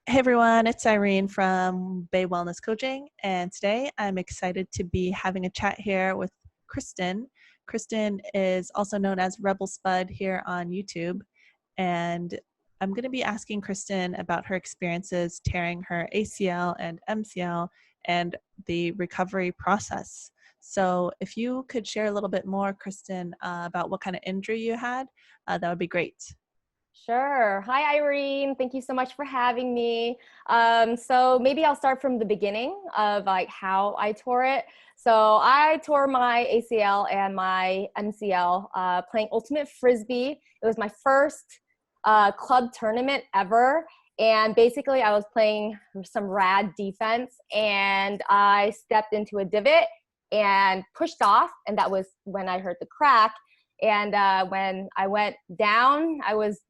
Hey everyone, it's Irene from Bay Wellness Coaching, and today I'm excited to be having a chat here with Kristen. Kristen is also known as Rebelspud here on YouTube, and I'm going to be asking Kristen about her experiences tearing her ACL and MCL and the recovery process. So if you could share a little bit more, Kristen, about what kind of injury you had, that would be great. Sure. Hi, Irene. Thank you so much for having me. So maybe I'll start from the beginning of like how I tore it. So I tore my ACL and my MCL playing ultimate frisbee. It was my first club tournament ever. And basically I was playing some rad defense and I stepped into a divot and pushed off. And that was when I heard the crack. And when I went down, I was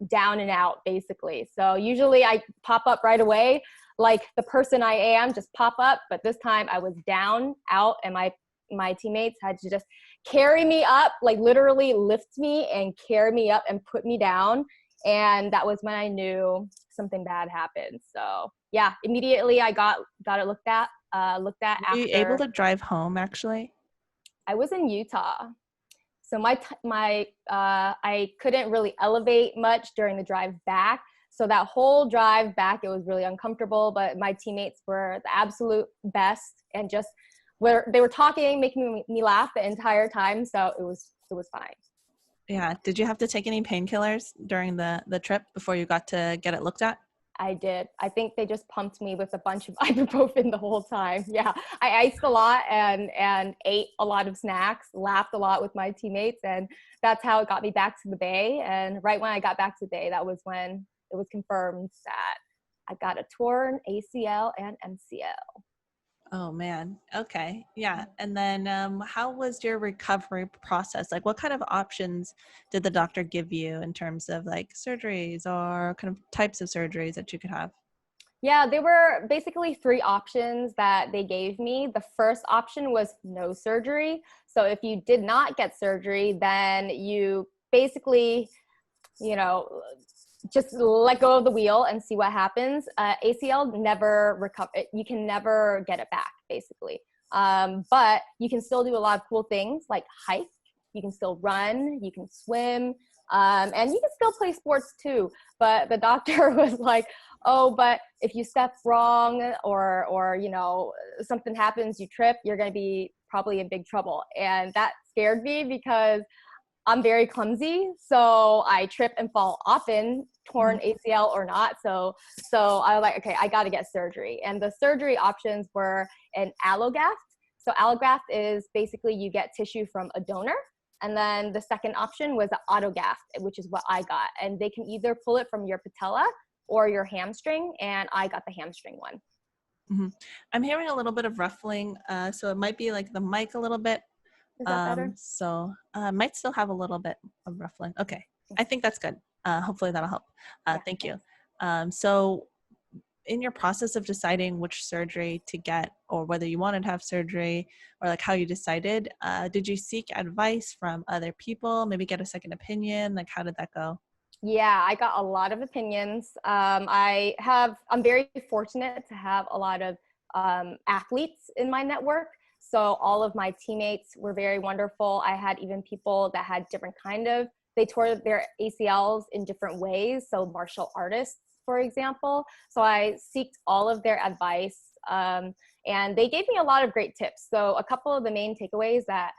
down and out basically. So usually I pop up right away, like the person I am, just pop up. But this time I was down, out, and my teammates had to just carry me up, like literally lift me and carry me up and put me down. And that was when I knew something bad happened. So yeah, immediately I got it looked at Were you able after. to drive home actually? I was in Utah. So I couldn't really elevate much during the drive back. So that whole drive back, it was really uncomfortable, but my teammates were the absolute best and just they were talking, making me laugh the entire time. So it was fine. Yeah. Did you have to take any painkillers during the trip before you got to get it looked at? I did. I think they just pumped me with a bunch of ibuprofen the whole time. Yeah, I iced a lot and ate a lot of snacks, laughed a lot with my teammates, and that's how it got me back to the Bay. And right when I got back to the Bay, that was when it was confirmed that I got a torn ACL and MCL. Oh man. Okay. Yeah. And then how was your recovery process? Like what kind of options did the doctor give you in terms of like surgeries or kind of types of surgeries that you could have? Yeah, there were basically three options that they gave me. The first option was no surgery. So if you did not get surgery, then you basically, you know, just let go of the wheel and see what happens. ACL never recover. You can never get it back, basically. But you can still do a lot of cool things like hike. You can still run. You can swim. And you can still play sports too. But the doctor was like, "Oh, but if you step wrong or something happens, you trip, you're going to be probably in big trouble." And that scared me because I'm very clumsy, so I trip and fall often, torn Mhm. ACL or not. So I was like, okay, I got to get surgery. And the surgery options were an allograft. So allograft is basically you get tissue from a donor. And then the second option was an autograft, which is what I got. And they can either pull it from your patella or your hamstring. And I got the hamstring one. Mhm. I'm hearing a little bit of ruffling, so it might be like the mic a little bit. Is that better? Might still have a little bit of ruffling. Okay, I think that's good. Hopefully that'll help. Yeah, Thank you. thanks. So in your process of deciding which surgery to get or whether you wanted to have surgery or like how you decided, did you seek advice from other people, maybe get a second opinion? Like how did that go? Yeah, I got a lot of opinions. I'm very fortunate to have a lot of athletes in my network. So all of my teammates were very wonderful. I had even people that had different they tore their ACLs in different ways. So martial artists, for example. So I seeked all of their advice, and they gave me a lot of great tips. So a couple of the main takeaways that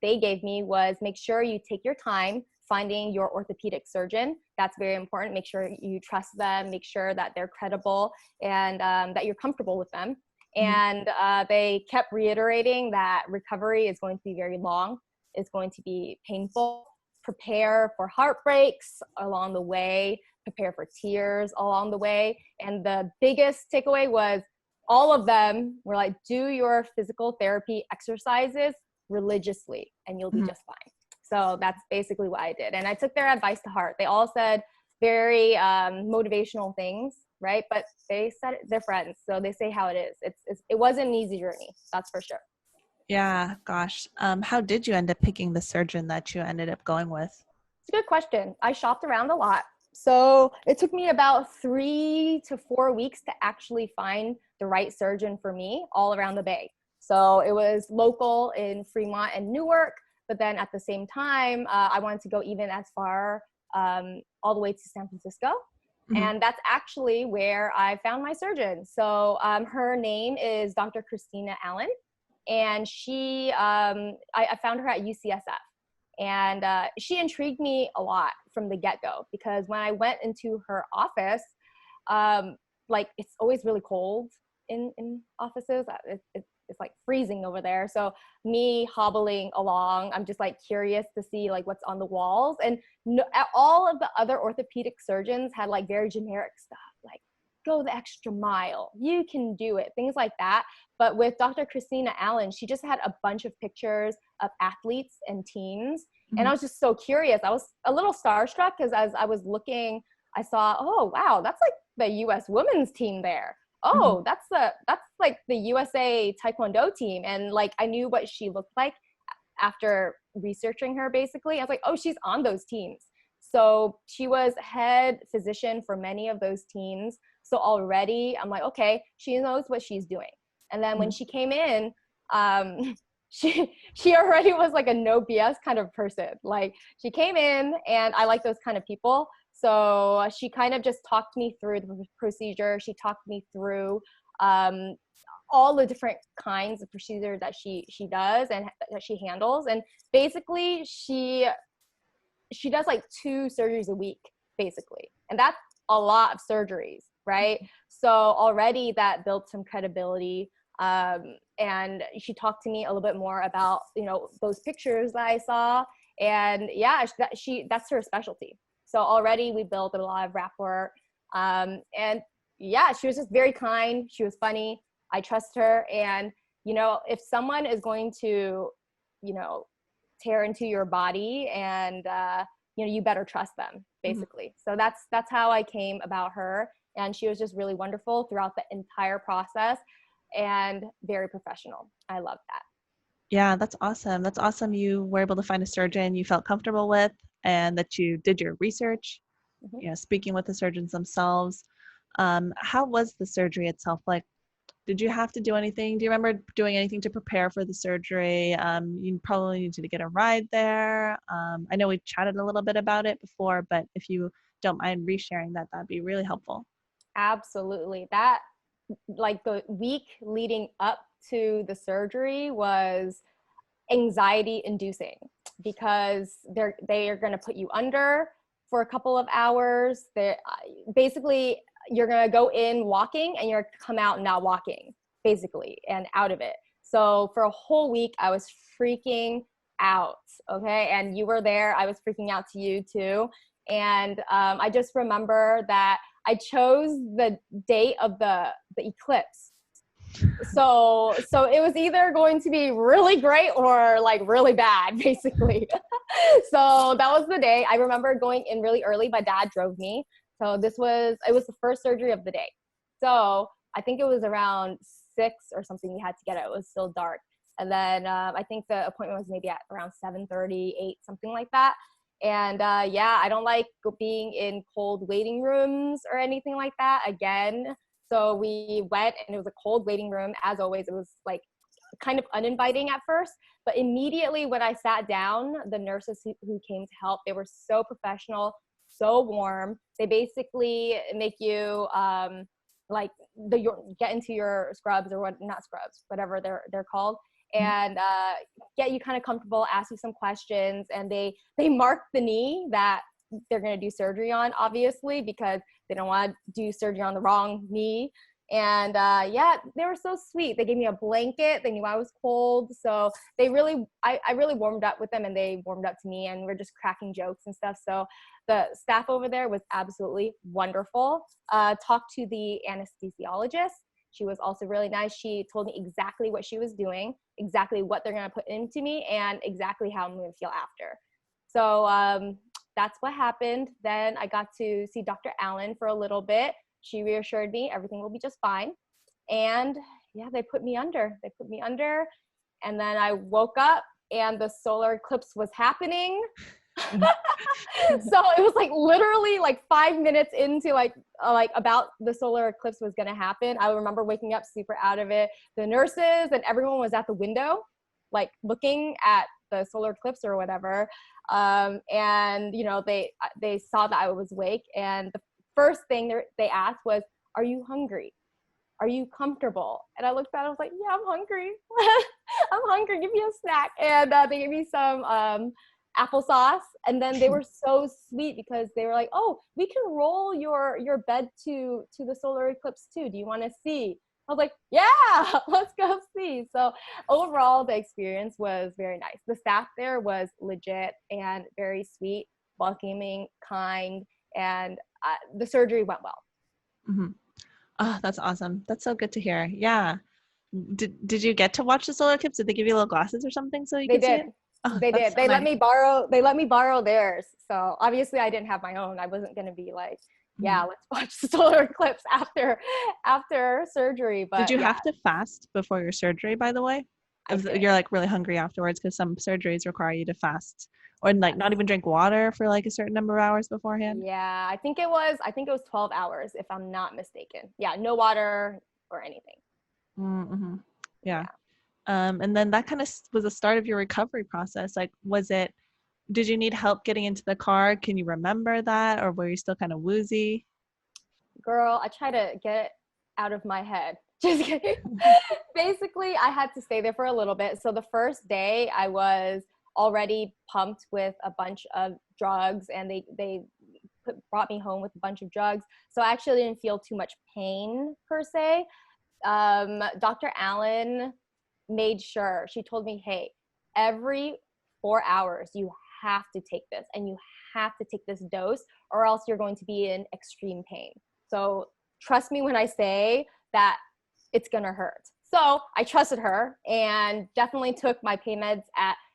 they gave me was make sure you take your time finding your orthopedic surgeon. That's very important. Make sure you trust them, make sure that they're credible and that you're comfortable with them. Mhm. And they kept reiterating that recovery is going to be very long, it's going to be painful. Prepare for heartbreaks along the way, prepare for tears along the way. And the biggest takeaway was all of them were like, do your physical therapy exercises religiously and you'll be Mhm. just fine. So that's basically what I did. And I took their advice to heart. They all said very motivational things, right? But they said they're friends. So they say how it is. It wasn't an easy journey. That's for sure. Yeah, gosh. How did you end up picking the surgeon that you ended up going with? It's a good question. I shopped around a lot. So it took me about 3 to 4 weeks to actually find the right surgeon for me all around the Bay. So it was local in Fremont and Newark, but then at the same time, I wanted to go even as far all the way to San Francisco. Mhm. And that's actually where I found my surgeon. So her name is Dr. Christina Allen, and I found her at UCSF. And she intrigued me a lot from the get-go, because when I went into her office, like it's always really cold in offices. It's like freezing over there. So me hobbling along, I'm just like curious to see like what's on the walls. And no, all of the other orthopedic surgeons had like very generic stuff, like go the extra mile, you can do it, things like that. But with Dr. Christina Allen, she just had a bunch of pictures of athletes and teams. And I Mhm. was just so curious. I was a little starstruck because as I was looking, I saw, oh, wow, that's like the US women's team there. Mhm. Oh, that's like the USA Taekwondo team. And like, I knew what she looked like after researching her, basically. I was like, oh, she's on those teams. So she was head physician for many of those teams. So already I'm like, okay, she knows what she's doing. And then when Mhm. she came in, um, she already was like a no BS kind of person. Like she came in, and I like those kind of people. So she kind of just talked me through the procedure. She talked me through um, all the different kinds of procedures that she does and that she handles. And basically, she does like 2 surgeries a week, basically, and that's a lot of surgeries, right? So already that built some credibility. And she talked to me a little bit more about those pictures that I saw, and yeah, that's her specialty. So already we built a lot of rapport, and yeah, she was just very kind. She was funny. I trust her, and if someone is going to, you know, tear into your body, and you better trust them, Mhm. basically. So that's how I came about her, and she was just really wonderful throughout the entire process and very professional. I love that. Yeah, that's awesome. That's awesome. You were able to find a surgeon you felt comfortable with and that you did your research, Mhm. speaking with the surgeons themselves. How was the surgery itself? Like, did you have to do anything? Do you remember doing anything to prepare for the surgery? You probably needed to get a ride there. I know we chatted a little bit about it before, but if you don't mind resharing that, that'd be really helpful. Absolutely. That, like, the week leading up to the surgery was anxiety inducing, because they are going to put you under for a couple of hours. They basically, you're going to go in walking and you're come out not walking, basically, and out of it. So for a whole week I was freaking out. Okay, and you were there. I was freaking out to you too. And I just remember that I chose the date of the eclipse. So it was either going to be really great or like really bad, basically. So that was the day. I remember going in really early. My dad drove me. So it was the first surgery of the day. So I think it was around 6 or something we had to get it. It was still dark. And then I think the appointment was maybe at around 7:30, 8, something like that. And yeah, I don't like being in cold waiting rooms or anything like that. Again, so we went, and it was a cold waiting room. As always, it was like kind of uninviting at first, but immediately when I sat down, the nurses who came to help, they were so professional, so warm. They basically make you like get into your scrubs, or what, not scrubs, whatever they're called, Mhm. and get you kind of comfortable, ask you some questions, and they mark the knee that they're going to do surgery on, obviously, because they don't want to do surgery on the wrong knee. And yeah, they were so sweet. They gave me a blanket. They knew I was cold. So I really warmed up with them, and they warmed up to me, and we're just cracking jokes and stuff. So the staff over there was absolutely wonderful. Talked to the anesthesiologist. She was also really nice. She told me exactly what she was doing, exactly what they're going to put into me, and exactly how I'm going to feel after. So that's what happened. Then I got to see Dr. Allen for a little bit. She reassured me everything will be just fine. And yeah, they put me under. They put me under. And then I woke up, and the solar eclipse was happening. So it was like literally like 5 minutes into like about the solar eclipse was going to happen. I remember waking up super out of it. The nurses and everyone was at the window, like looking at the solar eclipse or whatever. And you know, they saw that I was awake, and the first thing they asked was, "Are you hungry? Are you comfortable?" And I looked at it, I was like, "Yeah, I'm hungry. I'm hungry. Give me a snack." And they gave me some applesauce. And then they were so sweet because they were like, "Oh, we can roll your bed to the solar eclipse too. Do you want to see?" I was like, "Yeah, let's go see." So overall, the experience was very nice. The staff there was legit and very sweet, welcoming, kind, and the surgery went well. Mm-hmm. Oh, that's awesome. That's so good to hear. Yeah. Did you get to watch the solar eclipse? Did they give you little glasses or something so you They could see did. it? Oh, They that's did. so nice. They let me borrow theirs. So obviously I didn't have my own. I wasn't going to be like, yeah, let's watch the solar eclipse after surgery. Did But you yeah, have to fast before your surgery, by the way? I If did. you're like really hungry afterwards, because some surgeries require you to fast or like Yes. not even drink water for like a certain number of hours beforehand. Yeah, I think it was 12 hours if I'm not mistaken. Yeah, no water or anything. Mm-hmm. Yeah. Yeah. And then that kind of was the start of your recovery process. Like, did you need help getting into the car? Can you remember that? Or were you still kind of woozy? Girl, I try to get it out of my head. Just kidding. Basically, I had to stay there for a little bit. So the first day I was already pumped with a bunch of drugs, and they brought me home with a bunch of drugs. So I actually didn't feel too much pain per se. Dr. Allen made sure, she told me, "Hey, every 4 hours you have to take this, and you have to take this dose, or else you're going to be in extreme pain. So trust me when I say that it's gonna hurt." So I trusted her and definitely took my pain meds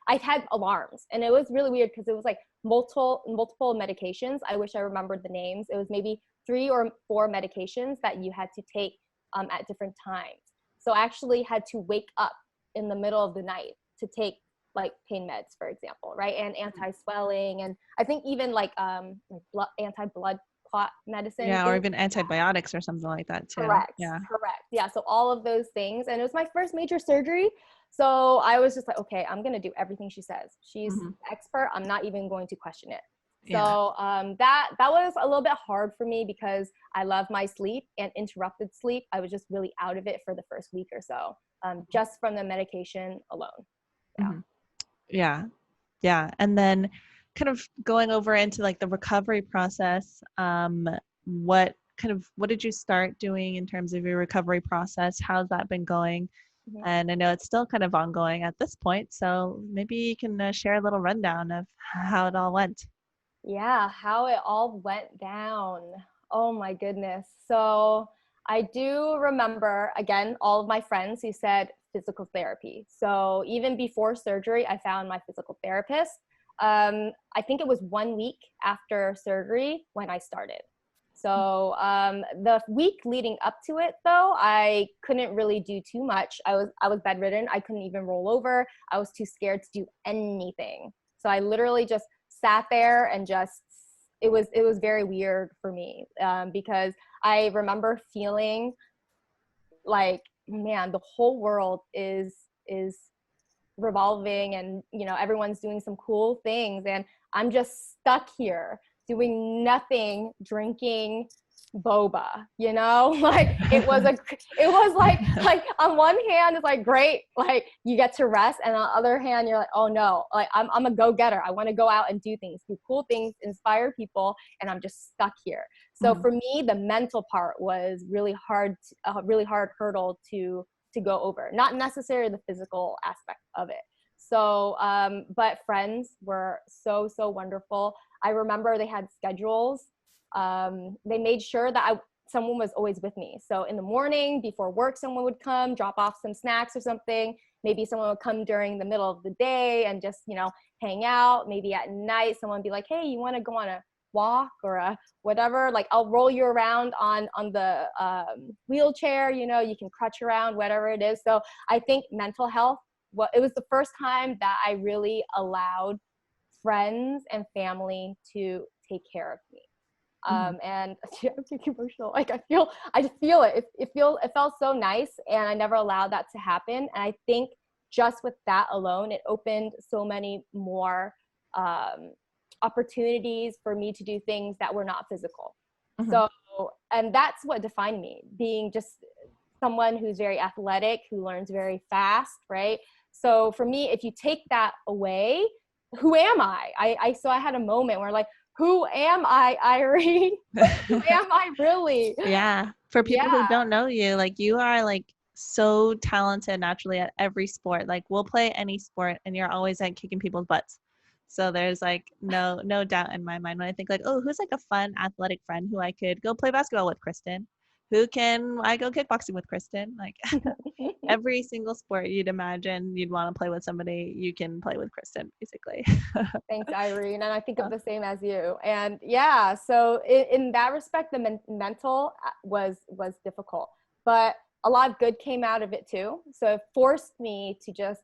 I had alarms, and it was really weird because it was like multiple medications. I wish I remembered the names. It was maybe 3 or 4 medications that you had to take at different times. So I actually had to wake up in the middle of the night to take like pain meds, for example, right? And anti-swelling, and I think even like anti-blood clot medicine. Yeah, or even antibiotics or something like that too. Correct. Yeah. Correct. Yeah. So all of those things. And it was my first major surgery. So I was just like, okay, I'm going to do everything she says. She's Hmm. expert. I'm not even going to question it. Yeah. So that was a little bit hard for me because I love my sleep, and interrupted sleep, I was just really out of it for the first week or so, just from the medication alone. Yeah. Hmm. Yeah. Yeah. And then kind of going over into like the recovery process, what did you start doing in terms of your recovery process? How's that been going? Mhm. And I know it's still kind of ongoing at this point, so maybe you can share a little rundown of how it all went. Yeah, how it all went down. Oh my goodness. So I do remember, again, all of my friends who said physical therapy. So even before surgery, I found my physical therapist. I think it was 1 week after surgery when I started. So the week leading up to it, though, I couldn't really do too much. I was bedridden. I couldn't even roll over. I was too scared to do anything. So I literally just sat there and just it was very weird for me, because I remember feeling like, man, the whole world is revolving, and everyone's doing some cool things, and I'm just stuck here doing nothing, drinking boba, like it was like on one hand it's like great, like you get to rest, and on the other hand you're like, oh no, like I'm a go-getter, I want to go out and do things, do cool things, inspire people, and I'm just stuck here. So Mhm. for me, the mental part was really hard, a really hard hurdle to go over, not necessarily the physical aspect of it. So but friends were so wonderful. I remember they had schedules. They made sure that someone was always with me. So in the morning before work, someone would come drop off some snacks or something. Maybe someone would come during the middle of the day and just hang out. Maybe at night someone would be like, hey, you want to go on a walk or a whatever, like I'll roll you around on the wheelchair, you can crutch around, whatever it is. So I think mental health, it was the first time that I really allowed friends and family to take care of me. And yeah, I'm getting emotional. Like I just feel it. It felt so nice, and I never allowed that to happen. And I think just with that alone, it opened so many more opportunities for me to do things that were not physical. So, and that's what defined me, being just someone who's very athletic, who learns very fast, right? So for me, if you take that away, who am I? So I had a moment where like, who am I, Irene? Who am I really? Yeah. For people who Yeah. don't know you, like you are like so talented naturally at every sport. Like we'll play any sport and you're always like kicking people's butts. So there's like no doubt in my mind when I think like, oh, who's like a fun athletic friend who I could go play basketball with, Kristen? Who can I go kickboxing with, Kristen? Like every single sport you'd imagine you'd want to play with somebody, you can play with Kristen, basically. Thanks, Irene. And I think of the same as you. And yeah, so in that respect, the mental was difficult, but a lot of good came out of it too. So it forced me to just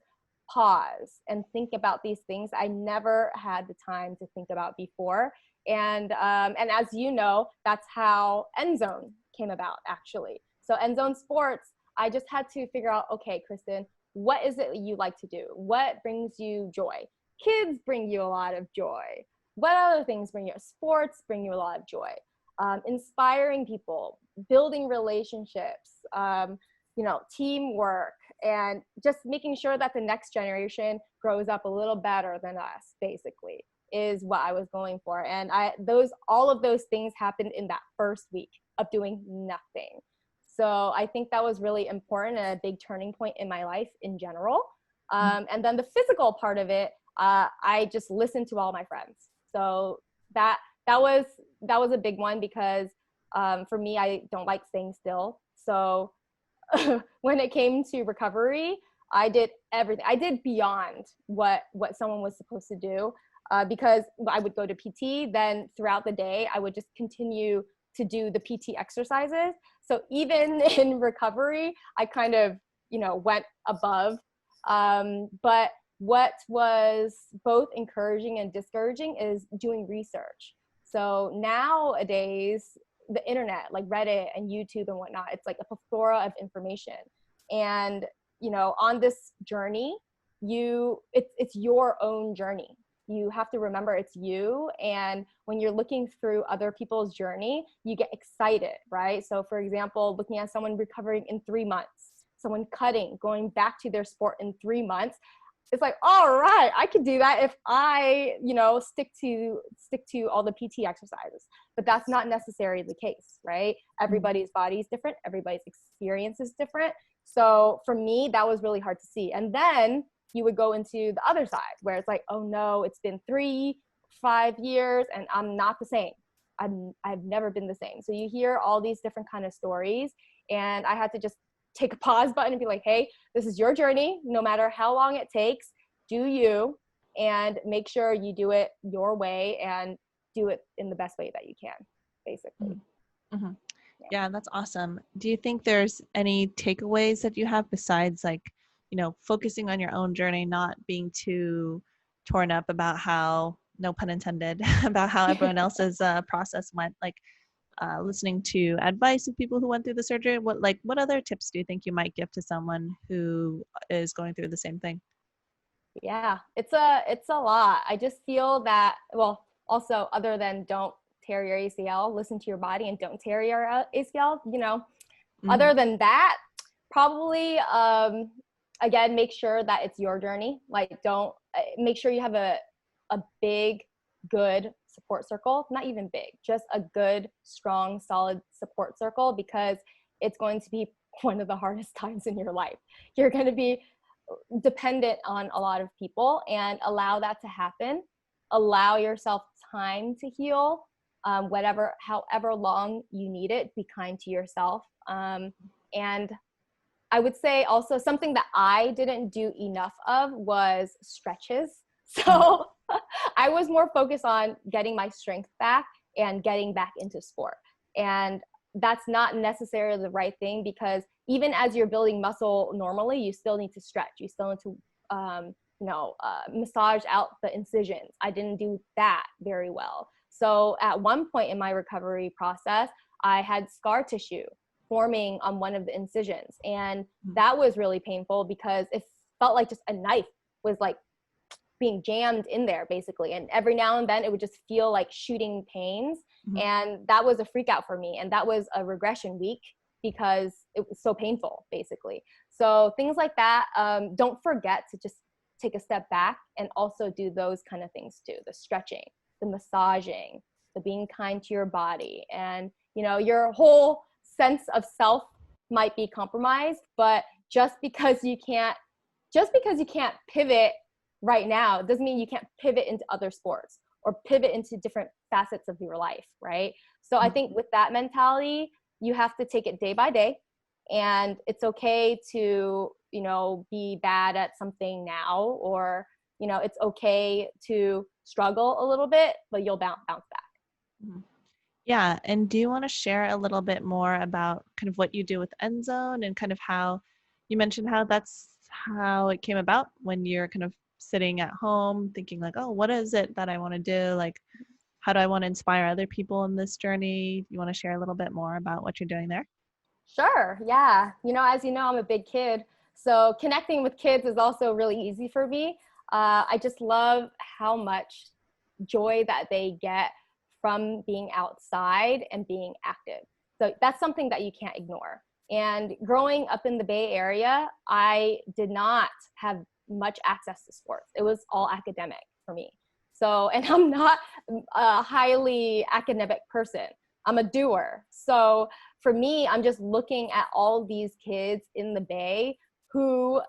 pause and think about these things I never had the time to think about before. And as you know, that's how End Zone came about, actually. So End Zone Sports, I just had to figure out, okay, Kristen, what is it you like to do? What brings you joy? Kids bring you a lot of joy. What other things bring you? Sports bring you a lot of joy. Inspiring people, building relationships, teamwork, and just making sure that the next generation grows up a little better than us, basically, is what I was going for. And all of those things happened in that first week of doing nothing. So I think that was really important and a big turning point in my life in general. And then the physical part of it, I just listened to all my friends. So that was a big one, because for me, I don't like staying still. So when it came to recovery, I did everything. I did beyond what someone was supposed to do, because I would go to PT. Then throughout the day, I would just continue to do the PT exercises. So even in recovery, I kind of, went above. But what was both encouraging and discouraging is doing research. So nowadays, the internet, like Reddit and YouTube and whatnot, it's like a plethora of information. And, on this journey, it's your own journey. You have to remember it's you. And when you're looking through other people's journey, you get excited, right? So for example, looking at someone recovering in 3 months, someone cutting, going back to their sport in 3 months, it's like, all right, I could do that if I, stick to all the PT exercises. But that's not necessarily the case, right? Everybody's body is different. Everybody's experience is different. So for me, that was really hard to see. And then you would go into the other side where it's like, oh no, it's been 3-5 years and I'm not the same. I've never been the same. So you hear all these different kind of stories, and I had to just take a pause button and be like, hey, this is your journey. No matter how long it takes, do you, and make sure you do it your way and do it in the best way that you can, basically. Mm-hmm. Yeah, that's awesome. Do you think there's any takeaways that you have besides like, focusing on your own journey, not being too torn up about how, no pun intended, about how everyone else's process went, like listening to advice of people who went through the surgery? What other tips do you think you might give to someone who is going through the same thing? Yeah, it's a lot. I just feel that, well, also other than don't tear your ACL, listen to your body and don't tear your ACL, other than that, probably, again, make sure that it's your journey. Like make sure you have a big, good support circle, not even big, just a good, strong, solid support circle, because it's going to be one of the hardest times in your life. You're going to be dependent on a lot of people, and allow that to happen. Allow yourself time to heal, however long you need it. Be kind to yourself. And I would say also something that I didn't do enough of was stretches. So I was more focused on getting my strength back and getting back into sport. And that's not necessarily the right thing, because even as you're building muscle normally, you still need to stretch. You still need to massage out the incisions. I didn't do that very well. So at one point in my recovery process, I had scar tissue forming on one of the incisions. And that was really painful because it felt like just a knife was like being jammed in there basically. And every now and then it would just feel like shooting pains. And that was a freak out for me. And that was a regression week because it was so painful basically. So things like that, don't forget to just take a step back and also do those kind of things too. The stretching, the massaging, the being kind to your body, and your whole sense of self might be compromised, but just because you can't pivot right now doesn't mean you can't pivot into other sports or pivot into different facets of your life, right? So I think with that mentality, you have to take it day by day, and it's okay to be bad at something now, or it's okay to struggle a little bit, but you'll bounce back. Yeah, and do you want to share a little bit more about kind of what you do with End Zone and kind of how you mentioned how that's how it came about when you're kind of sitting at home thinking like, oh, what is it that I want to do? Like, how do I want to inspire other people in this journey? You want to share a little bit more about what you're doing there? Sure. Yeah. As you know, I'm a big kid. So connecting with kids is also really easy for me. I just love how much joy that they get from being outside and being active. So that's something that you can't ignore. And growing up in the Bay Area, I did not have much access to sports. It was all academic for me. So, and I'm not a highly academic person. I'm a doer. So for me, I'm just looking at all these kids in the Bay who,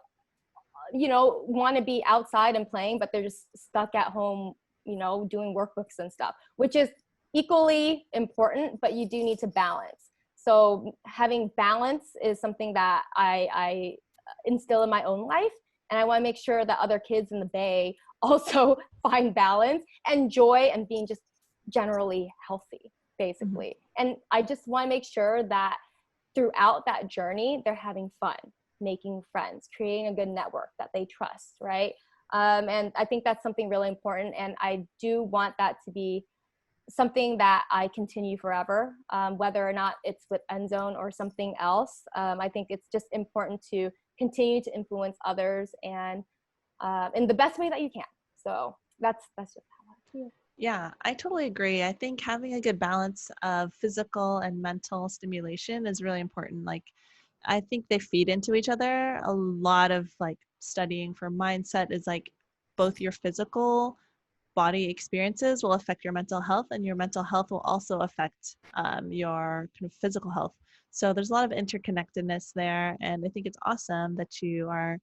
want to be outside and playing, but they're just stuck at home, doing workbooks and stuff, which is equally important, but you do need to balance. So having balance is something that I instill in my own life. And I want to make sure that other kids in the Bay also find balance and joy and being just generally healthy, basically. And I just want to make sure that throughout that journey, they're having fun, making friends, creating a good network that they trust, right? And I think that's something really important. And I do want that to be something that I continue forever, whether or not it's with End Zone or something else. I think it's just important to continue to influence others and in the best way that you can. So that's just how I feel. Yeah, I totally agree. I think having a good balance of physical and mental stimulation is really important. Like, I think they feed into each other. A lot of like studying for mindset is like both your physical body experiences will affect your mental health, and your mental health will also affect your kind of physical health. So there's a lot of interconnectedness there, and I think it's awesome that you are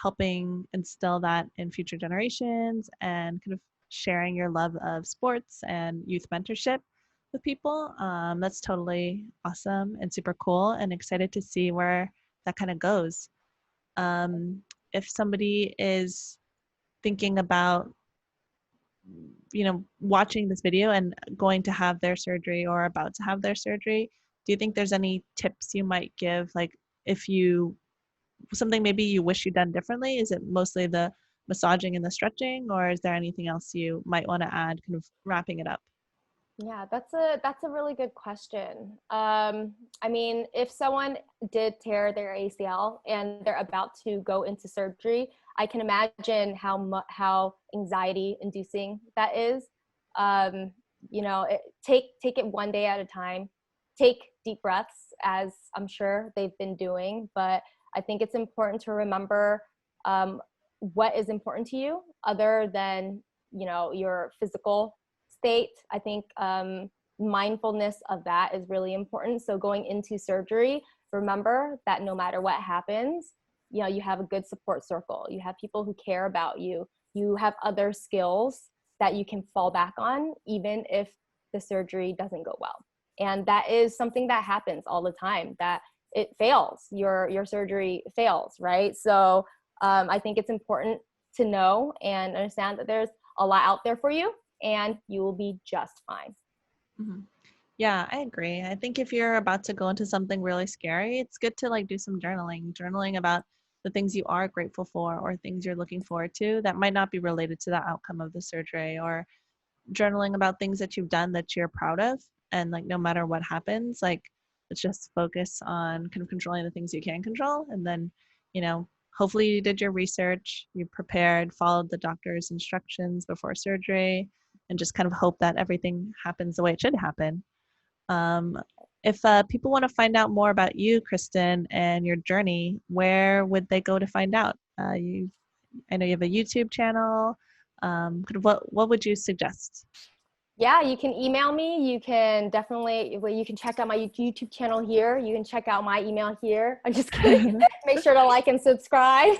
helping instill that in future generations and kind of sharing your love of sports and youth mentorship with people. That's totally awesome and super cool, and excited to see where that kind of goes. If somebody is thinking about watching this video and going to have their surgery or about to have their surgery, do you think there's any tips you might give? Like, if you something maybe you wish you'd done differently, is it mostly the massaging and the stretching, or is there anything else you might want to add, kind of wrapping it up? Yeah, that's a really good question. I mean, if someone did tear their ACL and they're about to go into surgery, I can imagine how anxiety inducing that is. Take it one day at a time. Take deep breaths, as I'm sure they've been doing. But I think it's important to remember what is important to you, other than your physical state. I think mindfulness of that is really important. So going into surgery, remember that no matter what happens, you have a good support circle. You have people who care about you. You have other skills that you can fall back on, even if the surgery doesn't go well. And that is something that happens all the time, that it fails, your surgery fails, right? So I think it's important to know and understand that there's a lot out there for you, and you will be just fine. Mm-hmm. Yeah, I agree. I think if you're about to go into something really scary, it's good to like do some journaling about the things you are grateful for or things you're looking forward to that might not be related to the outcome of the surgery, or journaling about things that you've done that you're proud of. And like, no matter what happens, like, let's just focus on kind of controlling the things you can control. And then, you know, hopefully you did your research, you prepared, followed the doctor's instructions before surgery, and just kind of hope that everything happens the way it should happen. If people want to find out more about you, Kristen, and your journey, where would they go to find out? I know you have a YouTube channel. Kind of what would you suggest? Yeah, you can email me. You can definitely, well, you can check out my YouTube channel here. You can check out my email here. I'm just kidding. Make sure to like and subscribe.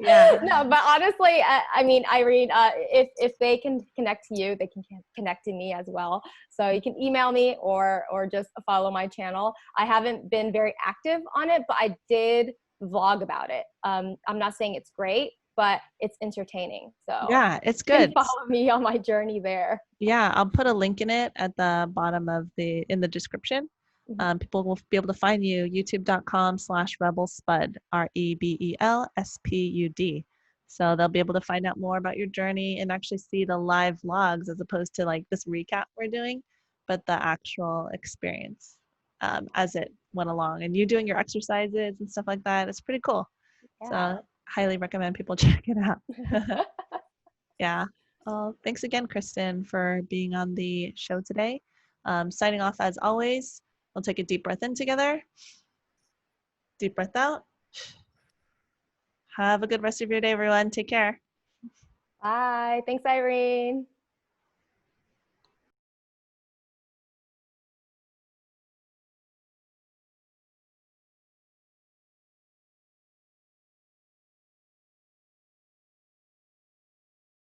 Yeah. No, but honestly, I mean, Irene, if they can connect to you, they can connect to me as well. So you can email me or just follow my channel. I haven't been very active on it, but I did vlog about it. I'm not saying it's great, but it's entertaining. So Yeah, it's you can good. follow me on my journey there. Yeah, I'll put a link in it at the bottom of in the description. People will be able to find you, youtube.com/rebelspud, REBELSPUD. So they'll be able to find out more about your journey and actually see the live vlogs as opposed to like this recap we're doing, but the actual experience as it went along, and you doing your exercises and stuff like that. It's pretty cool. Yeah. So highly recommend people check it out. Yeah. Well, thanks again, Kristen, for being on the show today. Signing off as always, we'll take a deep breath in together. Deep breath out. Have a good rest of your day, everyone. Take care. Bye. Thanks, Irene.